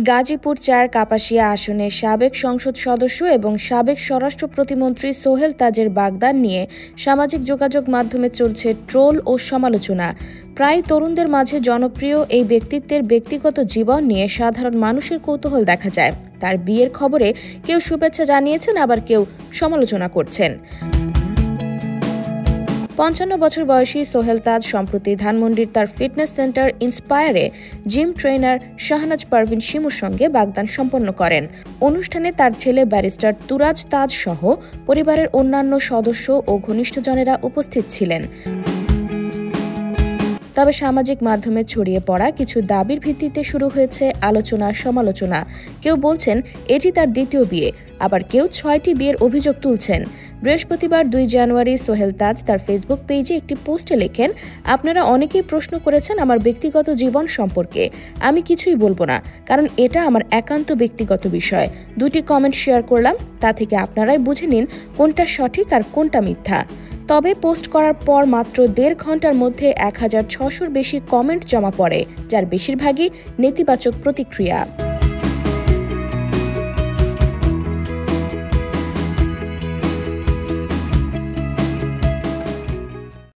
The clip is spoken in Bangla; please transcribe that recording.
গাজীপুর ৪ কাপাসিয়া আসনের সাবেক সংসদ সদস্য এবং সাবেক স্বরাষ্ট্র প্রতিমন্ত্রী সোহেল তাজের বাগদান নিয়ে সামাজিক যোগাযোগ মাধ্যমে চলছে ট্রোল ও সমালোচনা। প্রায় তরুণদের মাঝে জনপ্রিয় এই ব্যক্তিত্বের ব্যক্তিগত জীবন নিয়ে সাধারণ মানুষের কৌতূহল দেখা যায়। তার বিয়ের খবরে কেউ শুভেচ্ছা জানিয়েছেন, আবার কেউ সমালোচনা করছেন। ৫৫ বছর বয়সী সোহেল তাজ সম্প্রতি ধানমন্ডির তার ফিটনেস সেন্টার ইন্সপায়ারে জিম ট্রেনার শাহনাজ পারভিন শিমুর সঙ্গে বাগদান সম্পন্ন করেন। অনুষ্ঠানে তার ছেলে ব্যারিস্টার তুরাজ তাজ সহ পরিবারের অন্যান্য সদস্য ও ঘনিষ্ঠজনেরা উপস্থিত ছিলেন। তবে সামাজিক মাধ্যমে ছড়িয়ে পড়া কিছু দাবির ভিত্তিতে শুরু হয়েছে আলোচনা সমালোচনা। কেউ বলছেন এটি তার দ্বিতীয় বিয়ে, আবার কেউ ৬টি বিয়ের অভিযোগ তুলছেন। বৃহস্পতিবার ২ জানুয়ারি সোহেল তাজ তার ফেসবুক পেজে একটি পোস্টে লেখেন, আপনারা অনেকেই প্রশ্ন করেছেন আমার ব্যক্তিগত জীবন সম্পর্কে। আমি কিছুই বলবো না, কারণ এটা আমার একান্ত ব্যক্তিগত বিষয়। ২টি কমেন্ট শেয়ার করলাম, তা থেকে আপনারাই বুঝে নিন কোনটা সঠিক আর কোনটা মিথ্যা। তবে পোস্ট করার পর মাত্র ১.৫ ঘন্টার মধ্যে ১,৬০০-র বেশি কমেন্ট জমা পড়ে, যার বেশিরভাগই নেতিবাচক প্রতিক্রিয়া।